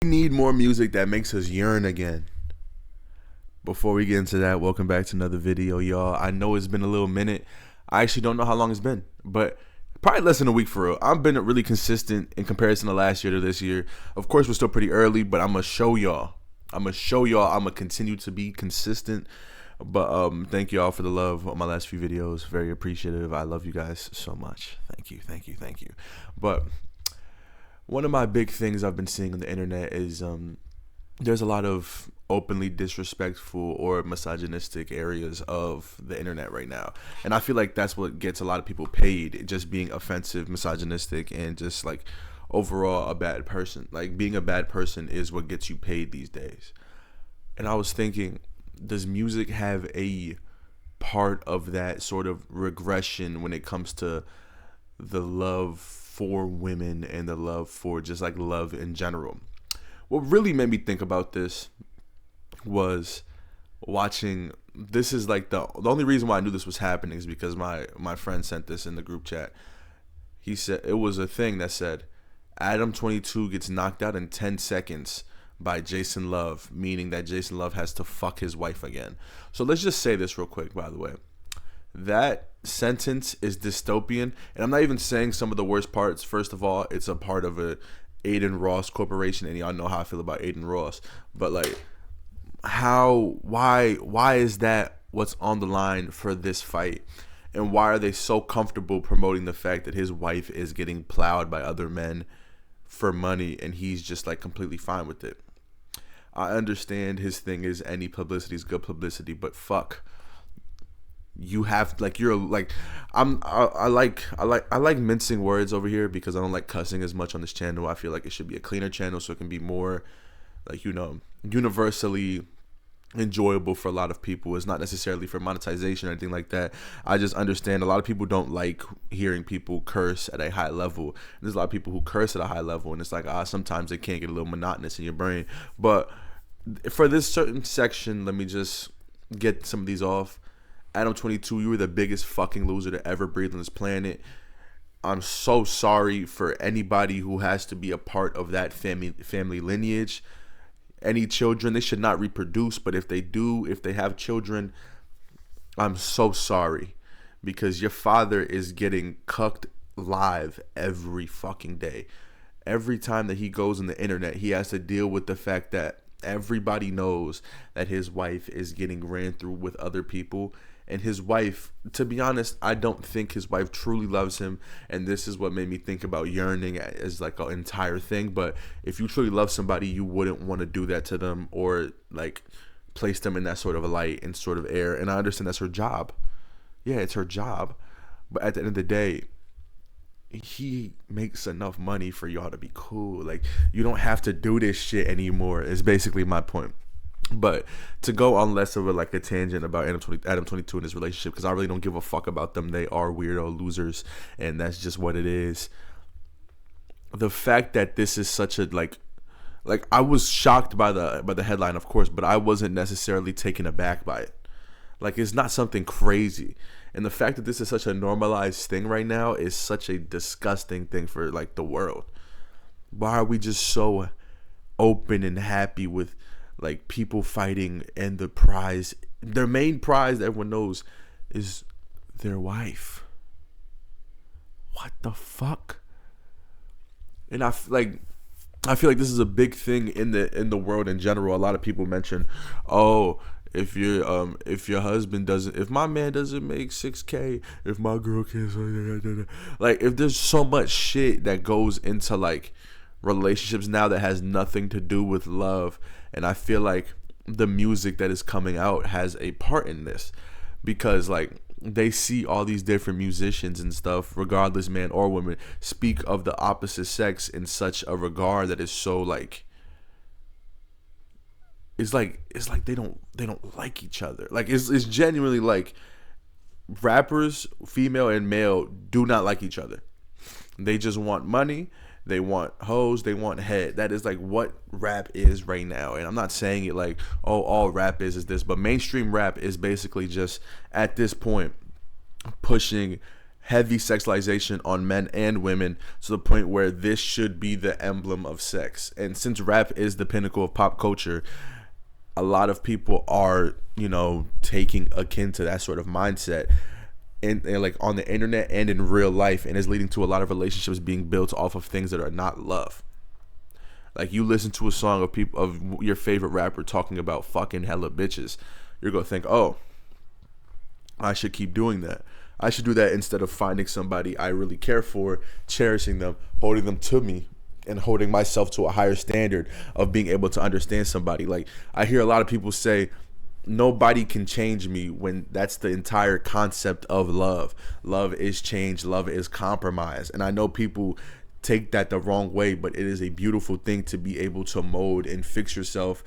We need more music that makes us yearn again. Before we get into that, welcome back to another video, y'all. I know it's been a little minute. I actually don't know how long it's been, but probably less than a week for real. I've been really consistent in comparison to last year to this year. Of course, we're still pretty early, but I'm gonna show y'all. I'm gonna continue to be consistent. But thank y'all for the love on my last few videos. Very appreciative. I love you guys so much. Thank you, thank you, thank you. But one of my big things I've been seeing on the internet is there's a lot of openly disrespectful or misogynistic areas of the internet right now, and I feel like that's what gets a lot of people paid, just being offensive, misogynistic, and just like overall a bad person. Like, being a bad person is what gets you paid these days. And I was thinking, does music have a part of that sort of regression when it comes to the love for women and the love for just like love in general? What really made me think about this was watching, this is like the only reason why I knew this was happening is because my friend sent this in the group chat. He said it was a thing that said Adam 22 gets knocked out in 10 seconds by Jason Love, meaning that Jason Love has to fuck his wife again. So let's just say this real quick, by the way. That sentence is dystopian, and I'm not even saying some of the worst parts. First of all, it's a part of a Aiden Ross corporation, and y'all know how I feel about Aiden Ross. But like, why is that what's on the line for this fight? And why are they so comfortable promoting the fact that his wife is getting plowed by other men for money, and he's just like completely fine with it? I understand his thing is any publicity is good publicity, but fuck, you have like, you're like, I like mincing words over here because I don't like cussing as much on this channel. I feel like it should be a cleaner channel so it can be more like, you know, universally enjoyable for a lot of people. It's not necessarily for monetization or anything like that. I just understand a lot of people don't like hearing people curse at a high level. There's a lot of people who curse at a high level, and it's like, sometimes it can get a little monotonous in your brain. But for this certain section, let me just get some of these off. Adam 22, you were the biggest fucking loser to ever breathe on this planet. I'm so sorry for anybody who has to be a part of that family lineage. Any children, they should not reproduce, but if they do, if they have children, I'm so sorry, because your father is getting cucked live every fucking day. Every time that he goes on the internet, he has to deal with the fact that everybody knows that his wife is getting ran through with other people. And his wife, to be honest, I don't think his wife truly loves him. And this is what made me think about yearning as like an entire thing. But if you truly love somebody, you wouldn't want to do that to them or like place them in that sort of a light and sort of air. And I understand that's her job. Yeah, it's her job. But at the end of the day, he makes enough money for y'all to be cool. Like, you don't have to do this shit anymore is basically my point. But to go on less of a tangent about Adam 22 and his relationship, because I really don't give a fuck about them. They are weirdo losers, and that's just what it is. The fact that this is such a like I was shocked by the headline, of course, but I wasn't necessarily taken aback by it. Like, it's not something crazy. And the fact that this is such a normalized thing right now is such a disgusting thing for like the world. Why are we just so open and happy with like people fighting, and the prize, their main prize that everyone knows, is their wife? What the fuck? And I feel like this is a big thing in the world in general. A lot of people mention, oh, if your husband doesn't, if my man doesn't make 6K, if my girl can't, like, if there's so much shit that goes into like relationships now that has nothing to do with love. And I feel like the music that is coming out has a part in this, because like they see all these different musicians and stuff, regardless man or woman, speak of the opposite sex in such a regard that is so like, it's like they don't like each other. Like, it's genuinely like rappers, female and male, do not like each other. They just want money. They want hoes, they want head. That is like what rap is right now. And I'm not saying it like, oh, all rap is this, but mainstream rap is basically just, at this point, pushing heavy sexualization on men and women to the point where this should be the emblem of sex. And since rap is the pinnacle of pop culture, a lot of people are, taking akin to that sort of mindset and like on the internet and in real life, and is leading to a lot of relationships being built off of things that are not love. Like, you listen to a song of your favorite rapper talking about fucking hella bitches, you're gonna think, oh, I should keep doing that. I should do that instead of finding somebody I really care for, cherishing them, holding them to me, and holding myself to a higher standard of being able to understand somebody. Like, I hear a lot of people say, nobody can change me, when that's the entire concept of love. Love is change. Love is compromise. And I know people take that the wrong way, but it is a beautiful thing to be able to mold and fix yourself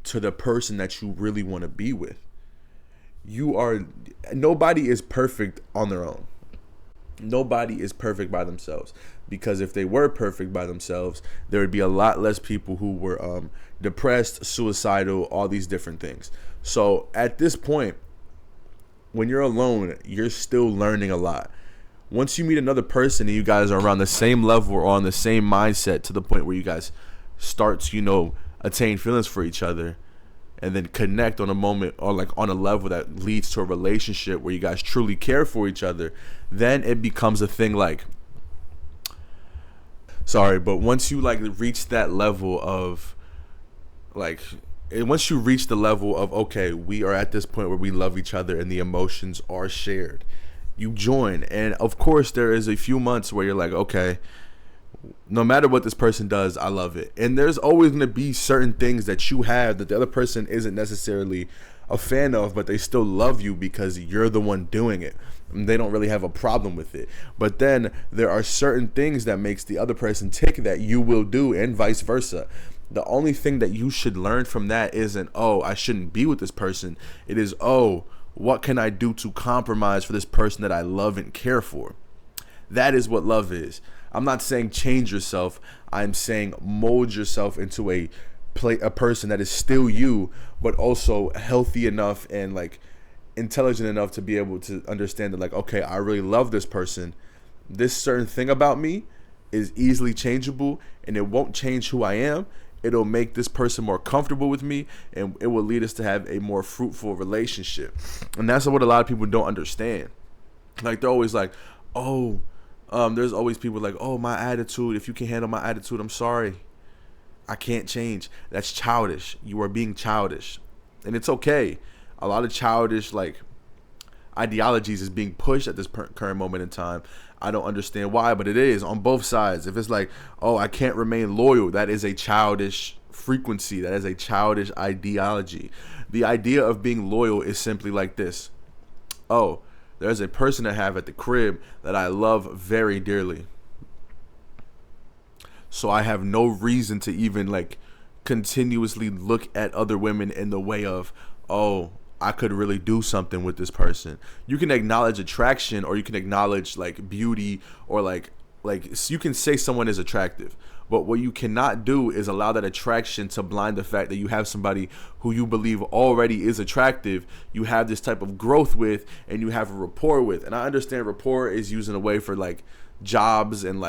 to the person that you really want to be with. Nobody is perfect on their own. Nobody is perfect by themselves, because if they were perfect by themselves, there would be a lot less people who were depressed, suicidal, all these different things. So at this point, when you're alone, you're still learning a lot. Once you meet another person and you guys are around the same level or on the same mindset, to the point where you guys start to, attain feelings for each other, and then connect on a moment, or like on a level that leads to a relationship where you guys truly care for each other, then it becomes a thing. But once you reach that level of once you reach the level of, okay, we are at this point where we love each other and the emotions are shared, you join. And of course there is a few months where you're like, okay, no matter what this person does, I love it. And there's always going to be certain things that you have that the other person isn't necessarily a fan of, but they still love you because you're the one doing it. And they don't really have a problem with it. But then there are certain things that makes the other person tick that you will do, and vice versa. The only thing that you should learn from that isn't, oh, I shouldn't be with this person. It is, oh, what can I do to compromise for this person that I love and care for? That is what love is. I'm not saying change yourself. I'm saying mold yourself into a person that is still you, but also healthy enough and intelligent enough to be able to understand that, okay, I really love this person. This certain thing about me is easily changeable, and it won't change who I am. It'll make this person more comfortable with me, and it will lead us to have a more fruitful relationship. And that's what a lot of people don't understand. They're always like, oh, there's always people like, oh, my attitude, if you can't handle my attitude, I'm sorry, I can't change. That's childish. You are being childish, and it's okay. A lot of childish ideologies is being pushed at this current moment in time. I don't understand why, but it is on both sides. If it's like, oh, I can't remain loyal, that is a childish frequency. That is a childish ideology. The idea of being loyal is simply like this. Oh, there's a person I have at the crib that I love very dearly, so I have no reason to even continuously look at other women in the way of, oh, I could really do something with this person. You can acknowledge attraction, or you can acknowledge beauty, or you can say someone is attractive, but what you cannot do is allow that attraction to blind the fact that you have somebody who you believe already is attractive, you have this type of growth with, and you have a rapport with. And I understand rapport is used in a way for jobs and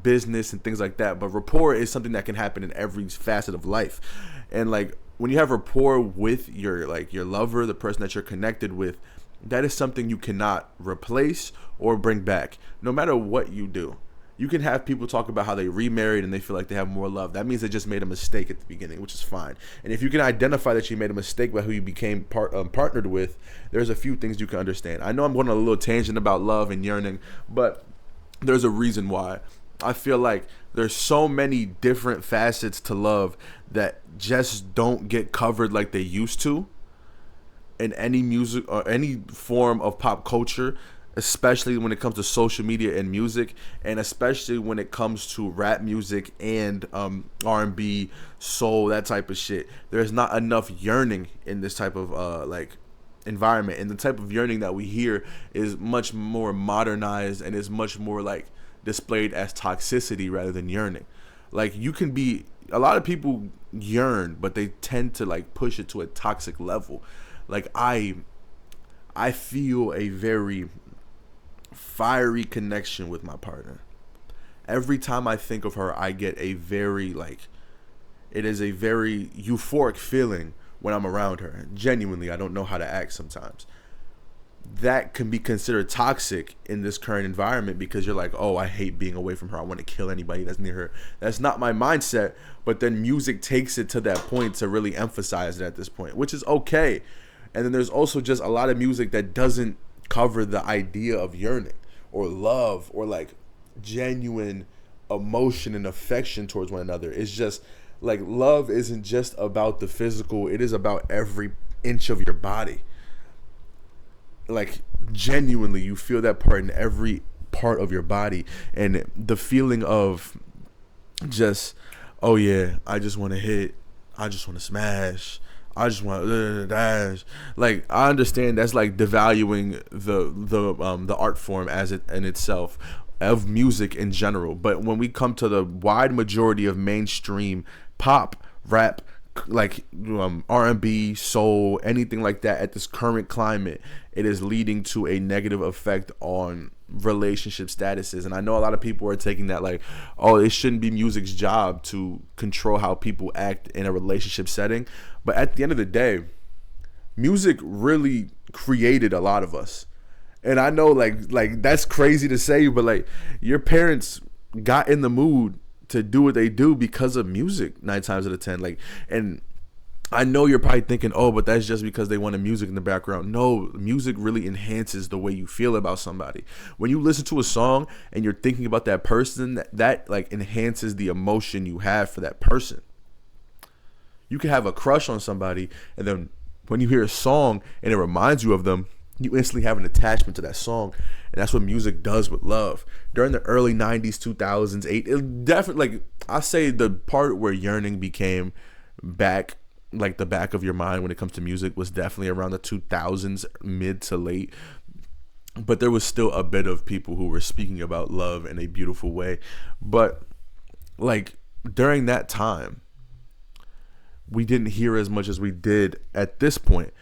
business and things like that, but rapport is something that can happen in every facet of life. And when you have rapport with your lover, the person that you're connected with, that is something you cannot replace or bring back, no matter what you do. You can have people talk about how they remarried and they feel like they have more love. That means they just made a mistake at the beginning, which is fine. And if you can identify that you made a mistake by who you became partnered with, there's a few things you can understand. I know I'm going on a little tangent about love and yearning, but there's a reason why. I feel like there's so many different facets to love that just don't get covered like they used to in any music or any form of pop culture, especially when it comes to social media and music, and especially when it comes to rap music and R&B, soul, that type of shit. There's not enough yearning in this type of environment, and the type of yearning that we hear is much more modernized and is much more displayed as toxicity rather than yearning. You can be, a lot of people yearn, but they tend to push it to a toxic level. I feel a very fiery connection with my partner. Every time I think of her, I get a very like, it is a very euphoric feeling when I'm around her. Genuinely, I don't know how to act sometimes. That can be considered toxic in this current environment because you're like, oh, I hate being away from her. I want to kill anybody that's near her. That's not my mindset. But then music takes it to that point to really emphasize it at this point, which is okay. And then there's also just a lot of music that doesn't cover the idea of yearning or love or like genuine emotion and affection towards one another. It's just like love isn't just about the physical. It is about every inch of your body. Like genuinely you feel that part in every part of your body, and the feeling of just, oh yeah, I just want to hit, I just want to smash, I just want to dash. Like I understand that's like devaluing the art form as it in itself of music in general, but when we come to the wide majority of mainstream pop, rap, like R&B, soul, anything like that at this current climate, it is leading to a negative effect on relationship statuses. And I know a lot of people are taking that like, oh, it shouldn't be music's job to control how people act in a relationship setting. But at the end of the day, music really created a lot of us. And I know like that's crazy to say, but like your parents got in the mood to do what they do because of music 9 times out of 10. Like, and I know you're probably thinking, oh, but that's just because they wanted music in the background. No, music really enhances the way you feel about somebody. When you listen to a song and you're thinking about that person, that like enhances the emotion you have for that person. You can have a crush on somebody, and then when you hear a song and it reminds you of them, you instantly have an attachment to that song. And that's what music does with love. During the early 90s, 2000s, it definitely, like, I say the part where Yearning became back, like the back of your mind when it comes to music, was definitely around the 2000s, mid to late. But there was still a bit of people who were speaking about love in a beautiful way. But like during that time, we didn't hear as much as we did at this point.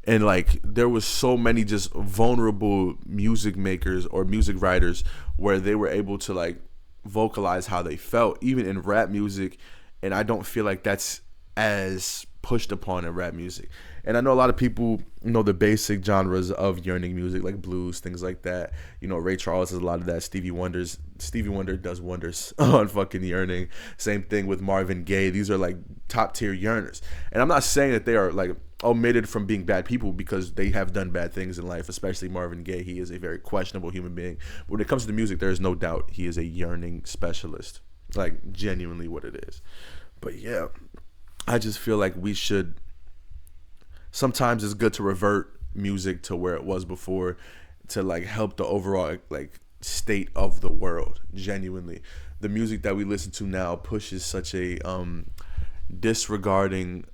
And like there was so many just vulnerable music makers or music writers where they were able to like vocalize how they felt, even in rap music. And I don't feel like that's as pushed upon in rap music. And I know a lot of people know the basic genres of yearning music, like blues, things like that. You know, Ray Charles has a lot of that. Stevie Wonder does wonders on fucking Yearning. Same thing with Marvin Gaye. These are like top tier yearners. And I'm not saying that they are like omitted from being bad people, because they have done bad things in life, especially Marvin Gaye. He is a very questionable human being. But when it comes to the music, there is no doubt he is a yearning specialist. Like genuinely what it is. But yeah, I just feel like we should, sometimes it's good to revert music to where it was before, to like help the overall like state of the world. Genuinely, the music that we listen to now pushes such a disregarding,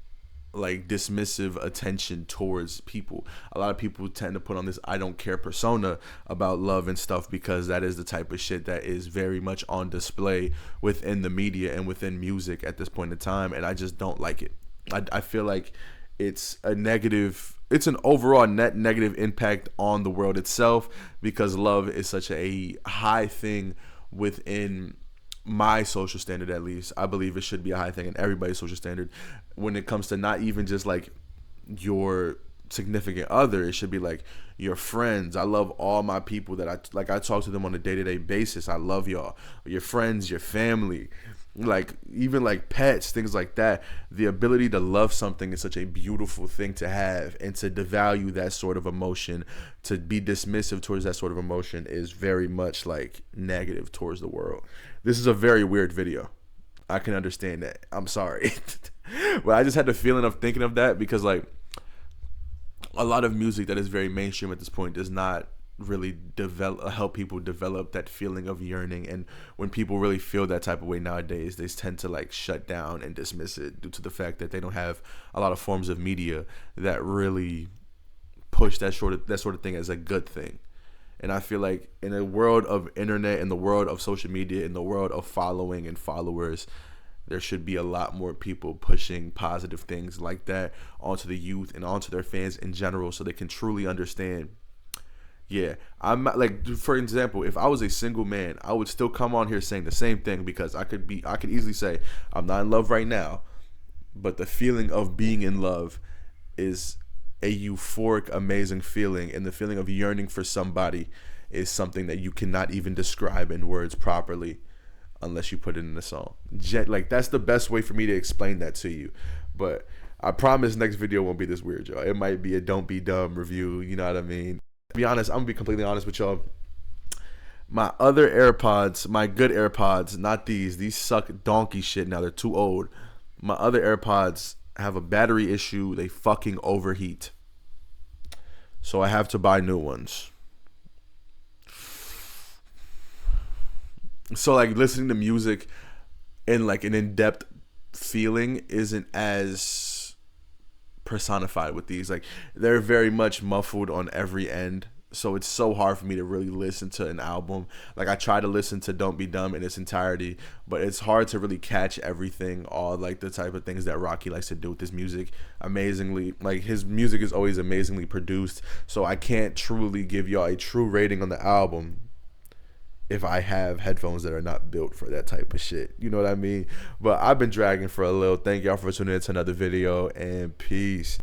like dismissive attention towards people. A lot of people tend to put on this I don't care persona about love and stuff, because that is the type of shit that is very much on display within the media and within music at this point in time, and I just don't like it. I feel like it's an overall net negative impact on the world itself, because love is such a high thing within my social standard. At least I believe it should be a high thing in everybody's social standard when it comes to not even just like your significant other. It should be like your friends. I love all my people that I talk to them on a day-to-day basis. I love y'all. Your friends, your family, like even like pets, things like that. The ability to love something is such a beautiful thing to have, and to devalue that sort of emotion, to be dismissive towards that sort of emotion, is very much like negative towards the world. This is a very weird video. I can understand that. I'm sorry. But I just had the feeling of thinking of that, because like a lot of music that is very mainstream at this point does not really help people develop that feeling of yearning. And when people really feel that type of way nowadays, they tend to like shut down and dismiss it, due to the fact that they don't have a lot of forms of media that really push that sort of thing as a good thing. And I feel like in a world of internet, in the world of social media, in the world of following and followers, there should be a lot more people pushing positive things like that onto the youth and onto their fans in general, so they can truly understand Yeah, I'm not- like, for example, if I was a single man, I would still come on here saying the same thing, because I could easily say I'm not in love right now, but the feeling of being in love is a euphoric, amazing feeling, and the feeling of yearning for somebody is something that you cannot even describe in words properly unless you put it in a song. Like, that's the best way for me to explain that to you. But I promise next video won't be this weird, y'all. It might be a don't be dumb review, you know what I mean? To be honest, I'm gonna be completely honest with y'all. My other AirPods, my good AirPods, not these suck donkey shit now, they're too old. My other AirPods have a battery issue, they fucking overheat. So I have to buy new ones. So like listening to music and like an in-depth feeling isn't as personified with these. Like, they're very much muffled on every end, so it's so hard for me to really listen to an album. Like, I try to listen to Don't Be Dumb in its entirety, but it's hard to really catch everything, all like the type of things that Rocky likes to do with his music. Amazingly, like, his music is always amazingly produced, so I can't truly give y'all a true rating on the album if I have headphones that are not built for that type of shit. You know what I mean? But I've been dragging for a little. Thank y'all for tuning in to another video, and peace.